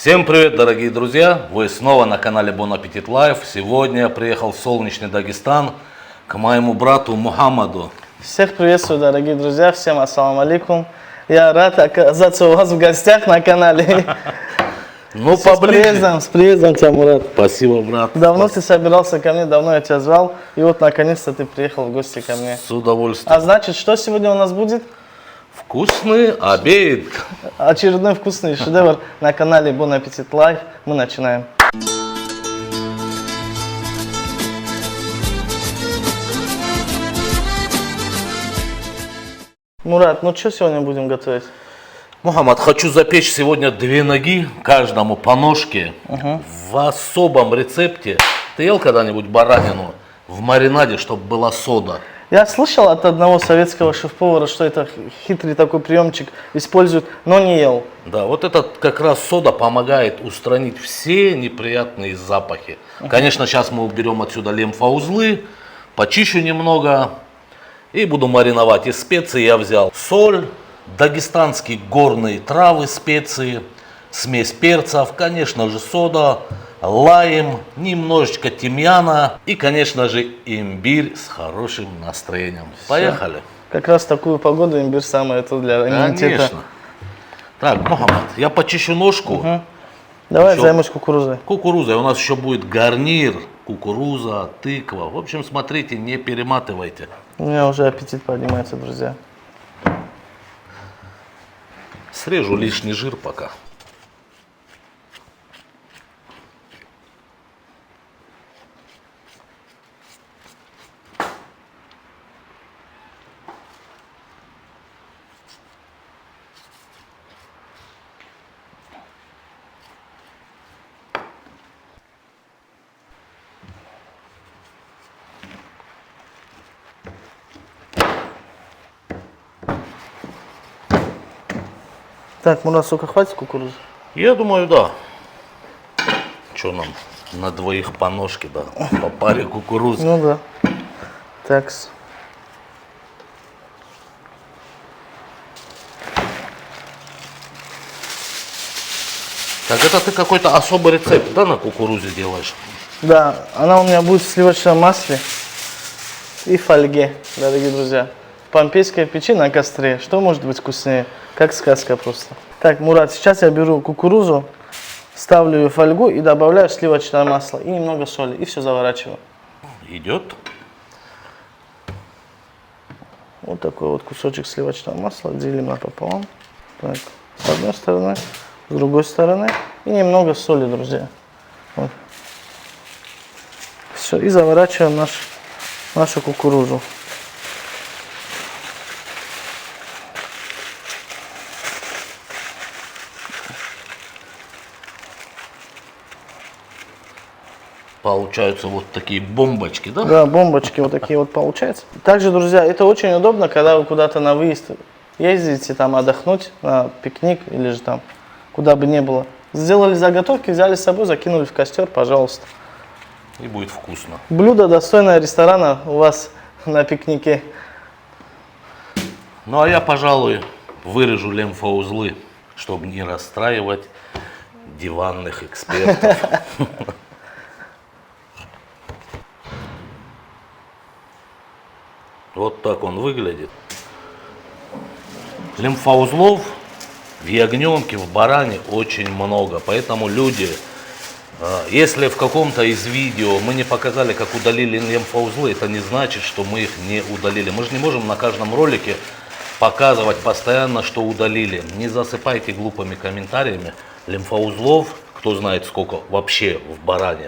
Всем привет, дорогие друзья! Вы снова на канале Bon Appetit Life. Сегодня я приехал в солнечный Дагестан к моему брату Мухаммаду. Всех приветствую, дорогие друзья, всем ассаламу алейкум. Я рад оказаться у вас в гостях на канале. Ну, поближе. С приездом тебя, Мурат. Спасибо, брат. Давно ты собирался ко мне, давно я тебя звал, и вот наконец-то ты приехал в гости ко мне. С удовольствием. А значит, что сегодня у нас будет? Вкусный обед. Очередной вкусный шедевр на канале Bon Appetit Life. Мы начинаем. Мурат, ну что сегодня будем готовить? Мухаммад, хочу запечь сегодня 2 ноги, каждому по ножке, в особом рецепте. Ты ел когда-нибудь баранину в маринаде, чтобы была сода? Я слышал от одного советского шеф-повара, что это хитрый такой приемчик используют, но не ел. Да, вот этот как раз сода помогает устранить все неприятные запахи. Конечно, сейчас мы уберем отсюда лимфоузлы, почищу немного и буду мариновать. Из специй я взял соль, дагестанские горные травы, специи, смесь перцев, конечно же сода, лайм, немножечко тимьяна и, конечно же, имбирь с хорошим настроением. Поехали. Как раз в такую погоду имбирь самое то для иммунитета. Конечно. Так, Мухаммад, я почищу ножку. Давай Еще займусь кукурузой. Кукуруза. У нас еще будет гарнир, кукуруза, тыква. В общем, смотрите, не перематывайте. У меня уже аппетит поднимается, друзья. Срежу лишний жир пока. Так, Мурат, сколько хватит кукурузы? Я думаю, да. Что нам? На двоих по ножке, да. По паре кукурузы. Ну да. Такс. Так, это ты какой-то особый рецепт, да, на кукурузе делаешь? Да, она у меня будет в сливочном масле и фольге, дорогие друзья. Помпейская печи на костре. Что может быть вкуснее? Как сказка просто. Так, Мурат, сейчас я беру кукурузу, ставлю ее в фольгу и добавляю сливочное масло и немного соли. И все заворачиваю. Идет. Вот такой вот кусочек сливочного масла делим напополам. Так, с одной стороны, с другой стороны. И немного соли, друзья. Вот. Все, и заворачиваем нашу кукурузу. Получаются вот такие бомбочки, да? Да, бомбочки вот такие вот получаются. Также, друзья, это очень удобно, когда вы куда-то на выезд ездите, там отдохнуть, на пикник или же там, куда бы ни было. Сделали заготовки, взяли с собой, закинули в костер, пожалуйста. И будет вкусно. Блюдо достойное ресторана у вас на пикнике. Ну а я, пожалуй, вырежу лимфоузлы, чтобы не расстраивать диванных экспертов. Вот так он выглядит. Лимфоузлов в ягненке, в баране очень много. Поэтому люди, если в каком-то из видео мы не показали, как удалили лимфоузлы, это не значит, что мы их не удалили. Мы же не можем на каждом ролике показывать постоянно, что удалили. Не засыпайте глупыми комментариями. Лимфоузлов, кто знает сколько вообще в баране,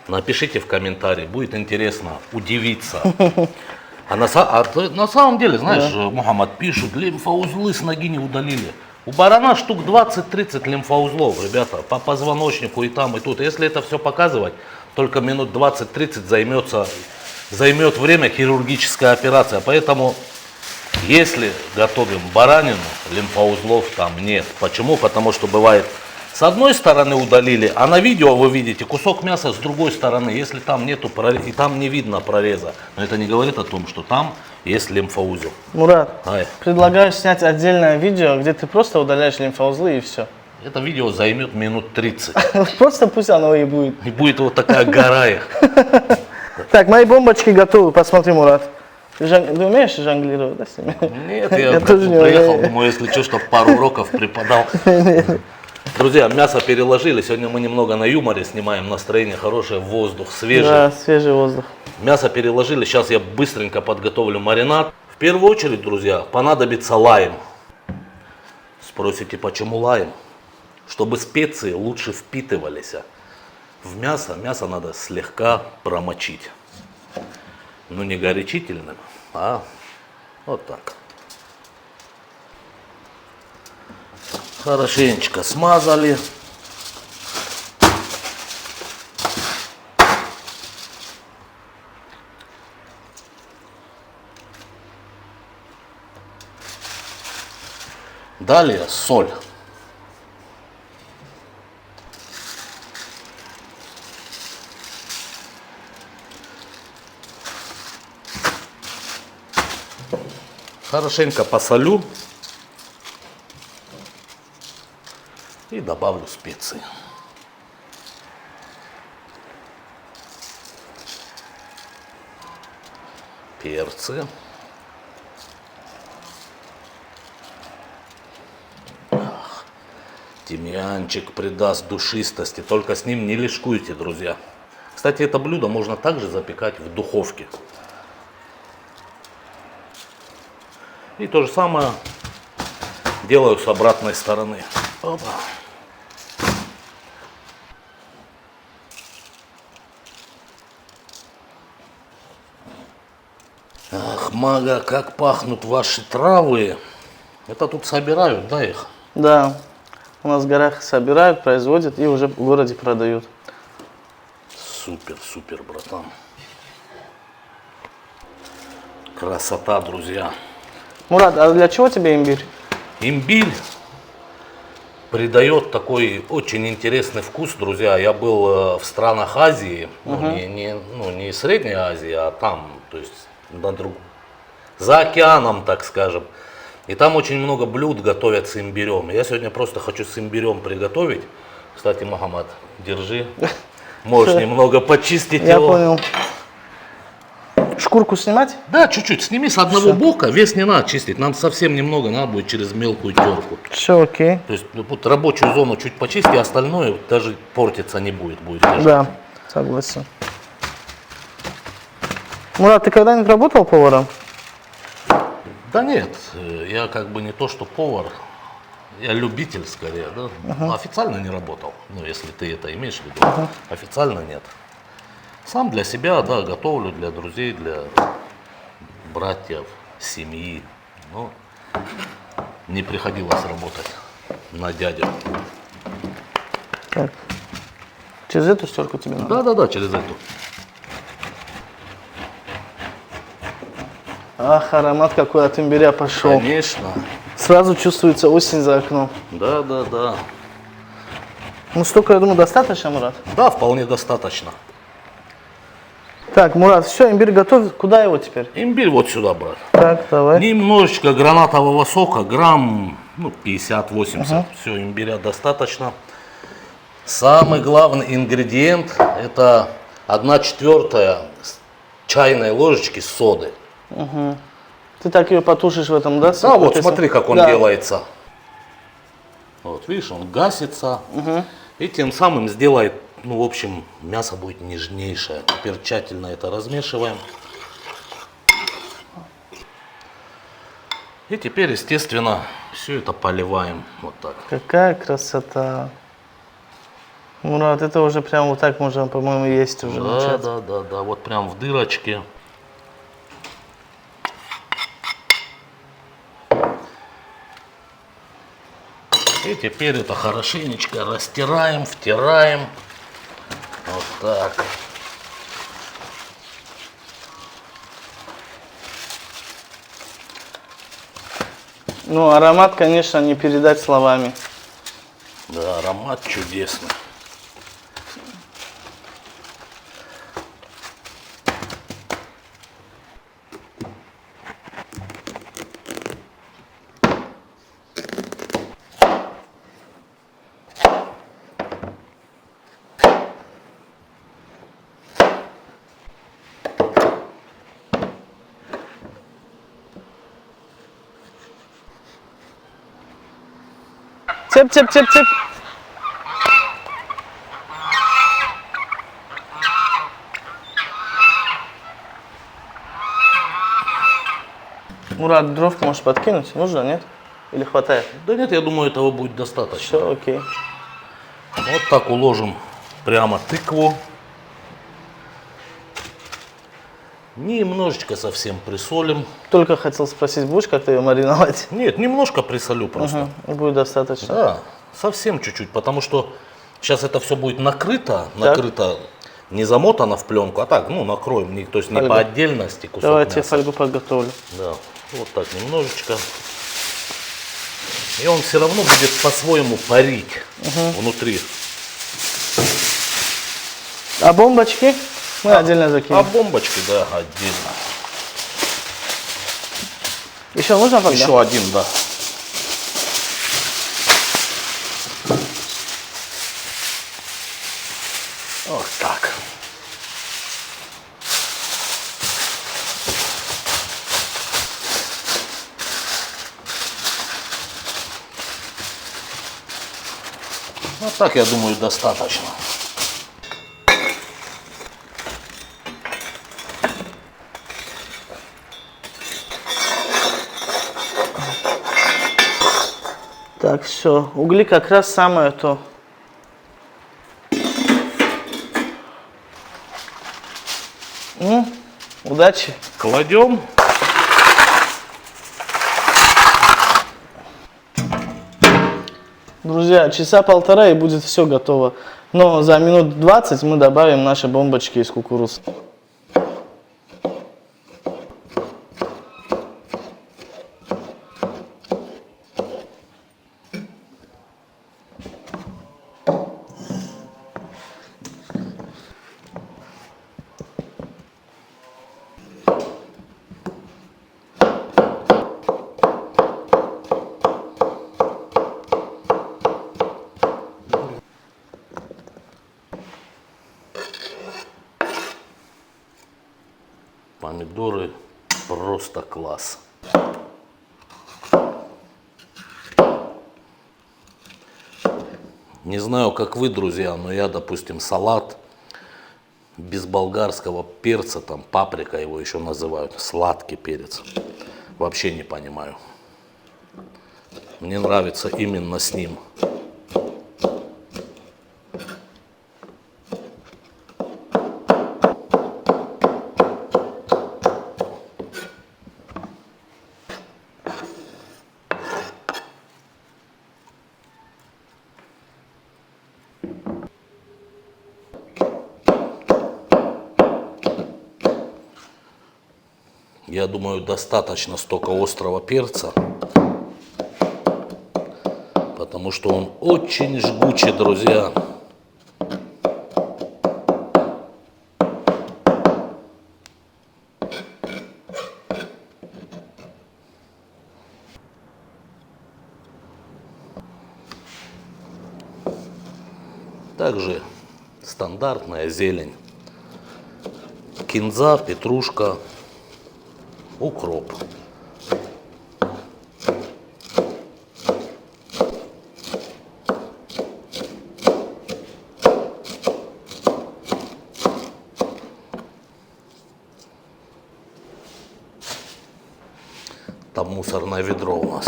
напишите в комментарии, будет интересно удивиться. А на самом деле, знаешь, да, Мухаммад, пишут, лимфоузлы с ноги не удалили. У барана штук 20-30 лимфоузлов, ребята, по позвоночнику и там, и тут. Если это все показывать, только минут 20-30 займет время хирургическая операция. Поэтому, если готовим баранину, лимфоузлов там нет. Почему? Потому что бывает, с одной стороны удалили, а на видео вы видите кусок мяса с другой стороны, если там нету и там не видно прореза. Но это не говорит о том, что там есть лимфоузел. Мурат, предлагаю снять отдельное видео, где ты просто удаляешь лимфоузлы и все. Это видео займет минут 30. Просто пусть оно и будет. И будет вот такая гора их. Так, мои бомбочки готовы, посмотри, Мурат. Ты умеешь жонглировать, да, с ними? Нет, я тоже не приехал, умею. думаю, если что, чтобы пару уроков преподал. Друзья, мясо переложили. Сегодня мы немного на юморе снимаем. Настроение хорошее, воздух свежий. Да, свежий воздух. Мясо переложили. Сейчас я быстренько подготовлю маринад. В первую очередь, друзья, понадобится лайм. Спросите, почему лайм? Чтобы специи лучше впитывались в мясо. Мясо надо слегка промочить. Ну, не горячительным, а вот так. Хорошенечко смазали. Далее соль. Хорошенько посолю и добавлю специи. Перцы. Тимьянчик придаст душистости, только с ним не лишкуйте, друзья. Кстати, это блюдо можно также запекать в духовке. И то же самое делаю с обратной стороны. Опа. Ах, Мага, как пахнут ваши травы. Это тут собирают, да, их? Да, у нас в горах собирают, производят и уже в городе продают. Супер, супер, братан. Красота, друзья. Мурат, а для чего тебе имбирь? Имбирь придает такой очень интересный вкус, друзья. Я был в странах Азии, не Средней Азии, а там, то есть за океаном, так скажем. И там очень много блюд готовят с имбирем. Я сегодня просто хочу с имбирем приготовить. Кстати, Магомед, держи. Можешь немного почистить Я его. понял. Шкурку снимать? Да, чуть-чуть. Сними с одного бока, вес не надо чистить. Нам совсем немного надо будет через мелкую терку. Все окей. То есть вот рабочую зону чуть почисти, остальное даже портиться не будет. Лежать. Да, согласен. Мурат, ты когда-нибудь работал поваром? Да нет, я как бы не то, что повар. Я любитель скорее, да. Официально не работал. Ну, если ты это имеешь в виду. Официально нет. Сам для себя, да, готовлю, для друзей, для братьев, семьи. Но не приходилось работать на дядю. Так. Через эту стерку тебе надо? Да, через эту. Ах, аромат какой от имбиря пошел. Конечно. Сразу чувствуется осень за окном. Да. Ну столько, я думаю, достаточно, Мурат? Да, вполне достаточно. Так, Мурат, все, имбирь готов. Куда его теперь? Имбирь вот сюда, брат. Так, давай. Немножечко гранатового сока, грамм 50-80. Все, имбиря достаточно. Самый главный ингредиент — это 1/4 чайной ложечки соды. Ты так ее потушишь в этом, да? Да, вот смотри, как он Да. делается. Вот, видишь, он гасится. И тем самым сделает, в общем, мясо будет нежнейшее. Теперь тщательно это размешиваем. И теперь, естественно, все это поливаем вот так. Какая красота. Мурат, это уже прям вот так можно, по-моему, есть уже начать. Да, вот прям в дырочке. И теперь это хорошенечко растираем, втираем. Вот так. Ну, аромат, конечно, не передать словами. Да, аромат чудесный. Цеп, цеп, цеп, цеп. Мурат, дров можешь подкинуть? Нужно, нет? Или хватает? Да нет, я думаю, этого будет достаточно. Все, окей. Вот так уложим прямо тыкву. Немножечко совсем присолим. Только хотел спросить, будешь как-то ее мариновать? Нет, немножко присолю просто. Угу, будет достаточно. Да, совсем чуть-чуть, потому что сейчас это все будет накрыто, не замотано в пленку, а так, ну, накроем, то есть не по отдельности кусок Давайте я мяса. фольгу подготовлю. Да, вот так немножечко. И он все равно будет по-своему парить внутри. А бомбочки мы отдельно закинем. А бомбочки, да, отдельно. Еще нужно фольга? Еще один, да. Вот так. Вот так, я думаю, достаточно. Так, все. Угли как раз самое то. Ну, удачи. Кладем. Друзья, часа полтора и будет все готово. Но за минут 20 мы добавим наши бомбочки из кукурузы. Помидоры просто класс. Не знаю, как вы, друзья, но я, допустим, салат без болгарского перца, там паприка его еще называют, сладкий перец, вообще не понимаю. Мне нравится именно с ним. Я думаю, достаточно столько острого перца, потому что он очень жгучий, друзья. Также стандартная зелень. Кинза, петрушка, укроп. Там мусорное ведро у нас.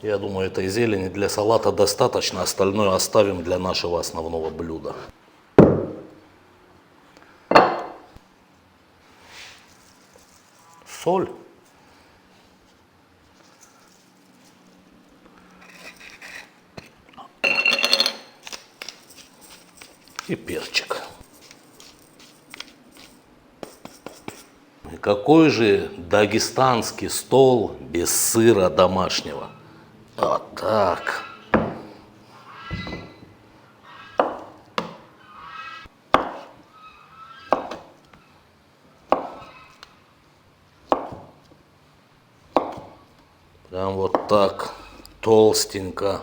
Я думаю, этой зелени для салата достаточно, остальное оставим для нашего основного блюда. Соль. И перчик. И какой же дагестанский стол без сыра домашнего? Вот так. Прям вот так, толстенько,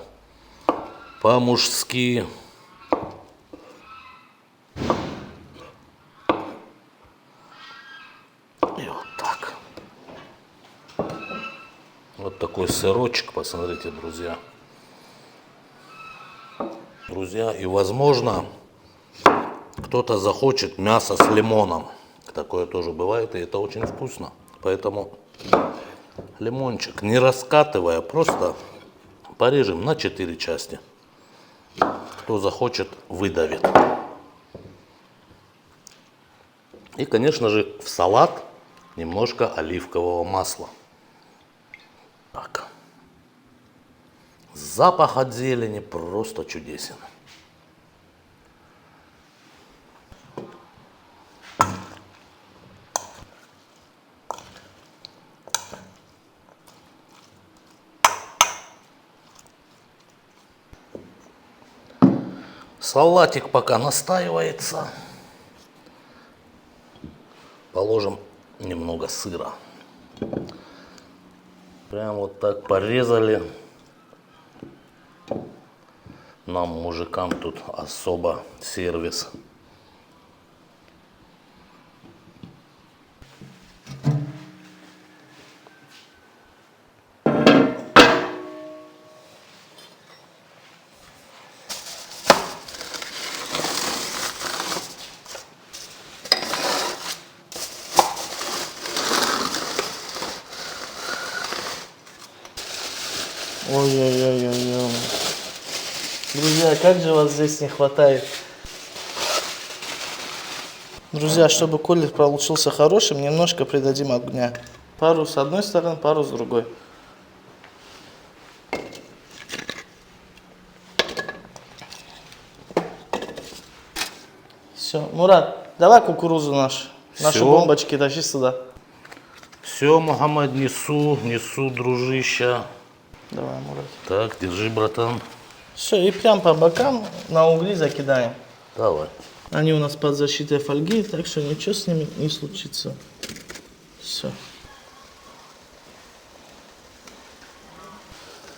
по-мужски. такой сырочек, посмотрите, друзья. Друзья, и возможно, кто-то захочет мясо с лимоном. Такое тоже бывает, и это очень вкусно. Поэтому лимончик, не раскатывая, просто порежем на 4 части. Кто захочет, выдавит. И, конечно же, в салат немножко оливкового масла. Так. Запах от зелени просто чудесен. Салатик пока настаивается. Положим немного сыра. Прям вот так порезали. Нам, мужикам, тут особо сервис. Ой-ой-ой-ой-ой. Друзья, как же вас здесь не хватает. Друзья, чтобы колер получился хорошим, немножко придадим огня. Пару с одной стороны, пару с другой. Все, Мурат, давай кукурузу нашу. Наши Всё. бомбочки тащи сюда. Все, Мухаммад, несу, дружище. Давай, Мурат. Так, держи, братан. Все, и прям по бокам на угли закидаем. Давай. Они у нас под защитой фольги, так что ничего с ними не случится. Все.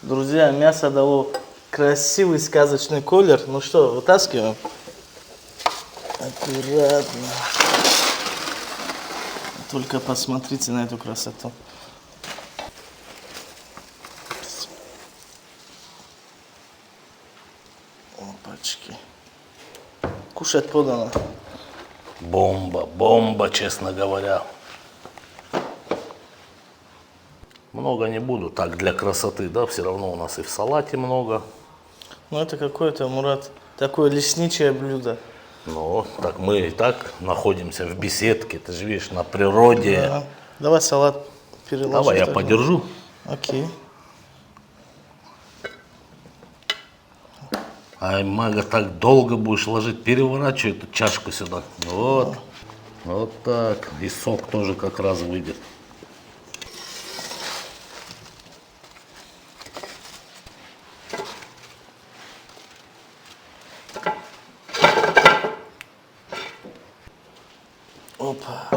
Друзья, мясо дало красивый сказочный колер. Ну что, вытаскиваем? Аккуратно. Только посмотрите на эту красоту. Опачки. Кушать подано. Бомба, честно говоря. Много не буду, так для красоты, да, все равно у нас и в салате много. Ну это какое-то, Мурат, такое лесничее блюдо. Ну, так мы и так находимся в беседке, ты же видишь, на природе. Да. Давай салат переложим. Давай я тогда. подержу. Окей. Ай, мага, так долго будешь ложить, переворачивай эту чашку сюда. Вот, вот так. И сок тоже как раз выйдет. Опа.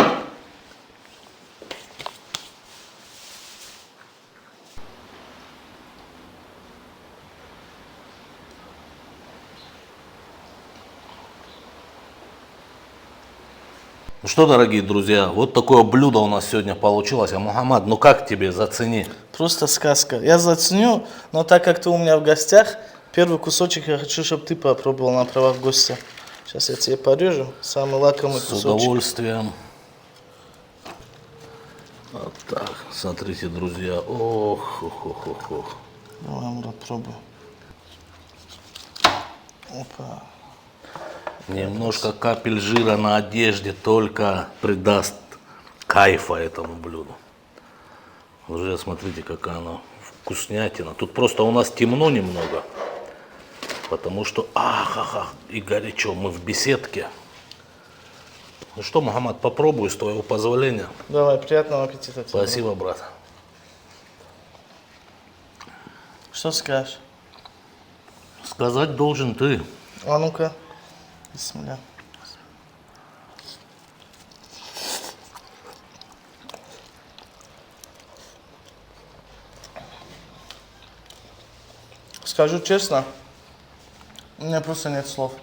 Ну что, дорогие друзья, вот такое блюдо у нас сегодня получилось. А Мухаммад, ну как тебе, зацени? Просто сказка. Я заценю, но так как ты у меня в гостях, первый кусочек я хочу, чтобы ты попробовал на правах гостя. Сейчас я тебе порежу. Самый лакомый С кусочек. удовольствием. Вот так, смотрите, друзья. Ох, ох, ох, ох, ох. Давай, Мурат, пробуй. Опа. Немножко капель жира на одежде только придаст кайфа этому блюду. Уже смотрите, какая она вкуснятина. Тут просто у нас темно немного, потому что и горячо. Мы в беседке. Ну что, Мухаммад, попробуй, с твоего позволения. Давай, приятного аппетита тебе. Спасибо, брат. Что скажешь? Сказать должен ты. А ну-ка. Бисмилля. Скажу честно, у меня просто нет слов.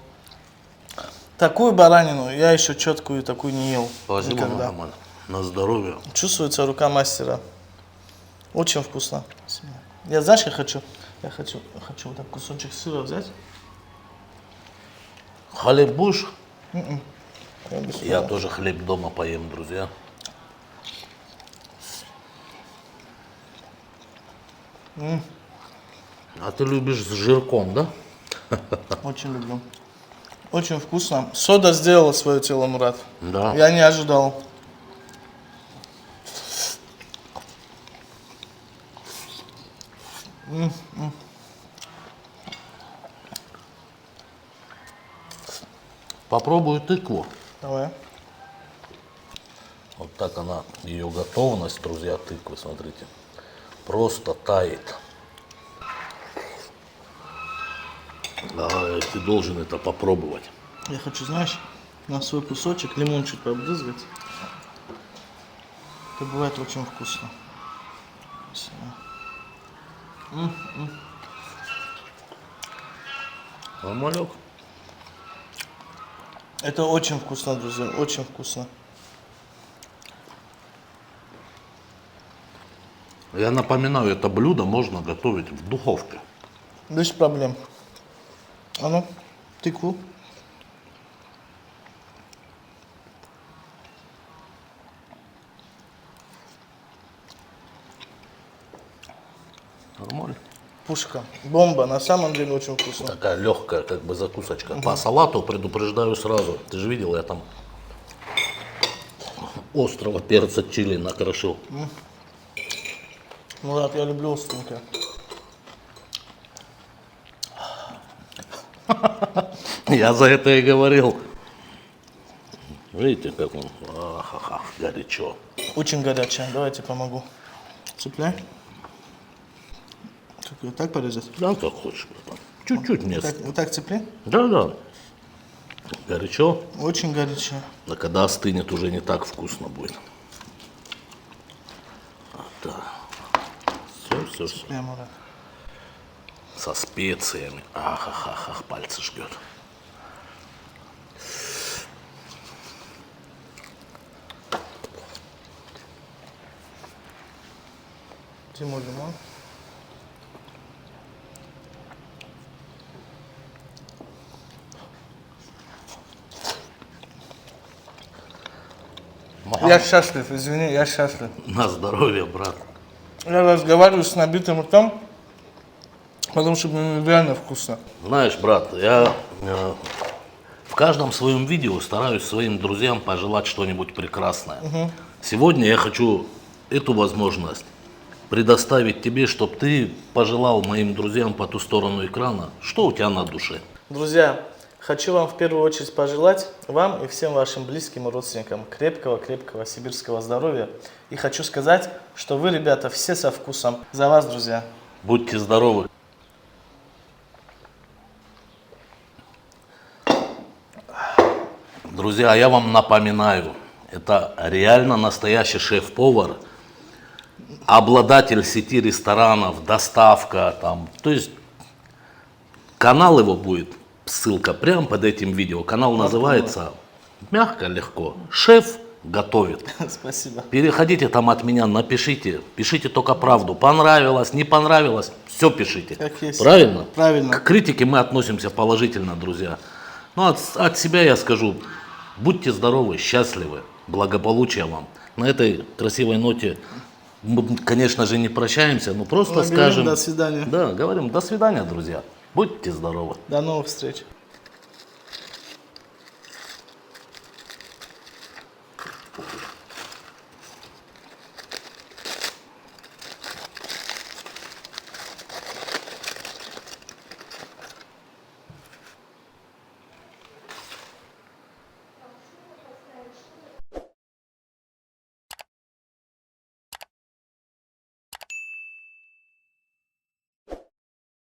Такую баранину я еще четкую такую не ел. Спасибо, никогда. Мухаммад. На здоровье. Чувствуется рука мастера. Очень вкусно. Бисмилля. Я знаешь, я хочу вот так кусочек сыра взять. Хлеб будешь? Без Я сыра. тоже хлеб дома поем, друзья. А ты любишь с жирком, да? Очень люблю. Очень вкусно. Сода сделала свое тело, Мурат. Да. Я не ожидал. Попробую тыкву. Давай. Вот так она, ее готовность, друзья, тыквы, смотрите, просто тает. Ты должен это попробовать. Я хочу, знаешь, на свой кусочек лимон чуть побрызгать. Это бывает очень вкусно. Нормалек. Это очень вкусно, друзья, очень вкусно. Я напоминаю, это блюдо можно готовить в духовке. Без проблем. А ну, тыкву. Нормально. Пушка. Бомба. На самом деле очень вкусно. Такая легкая, как бы закусочка. По салату предупреждаю сразу. Ты же видел, я там острого перца чили накрошил. Мурат, я люблю остренькое. Я за это и говорил. Видите, как он горячо. Очень горячее. Давайте помогу. Цепляй. Как ее так порезать? Да, как хочешь, братан. Чуть-чуть места. Вот так цепляй. Да. Горячо. Очень горячее. А когда остынет, уже не так вкусно будет. Да. Все. Цепляй, Мурат. Со специями. Ах, пальцы жгет. Тимур, лимон. Я счастлив, извини, я счастлив. На здоровье, брат. Я разговариваю с набитым ртом, потому что мне реально вкусно. Знаешь, брат, я в каждом своем видео стараюсь своим друзьям пожелать что-нибудь прекрасное. Сегодня я хочу эту возможность предоставить тебе, чтобы ты пожелал моим друзьям по ту сторону экрана, что у тебя на душе. Друзья, хочу вам в первую очередь пожелать вам и всем вашим близким и родственникам крепкого сибирского здоровья. И хочу сказать, что вы, ребята, все со вкусом. За вас, друзья. Будьте здоровы. Друзья, я вам напоминаю, это реально настоящий шеф-повар, обладатель сети ресторанов, доставка, там, то есть канал его будет, ссылка прямо под этим видео. Канал называется мягко, легко. Шеф готовит. Спасибо. Переходите там от меня, напишите, пишите только правду. Понравилось, не понравилось, все пишите. Как есть. Правильно? Правильно. К критике мы относимся положительно, друзья. Ну, от себя я скажу, будьте здоровы, счастливы, благополучия вам. На этой красивой ноте мы, конечно же, не прощаемся, но просто Мы говорим скажем... до свидания. Да, говорим до свидания, друзья. Будьте здоровы. До новых встреч.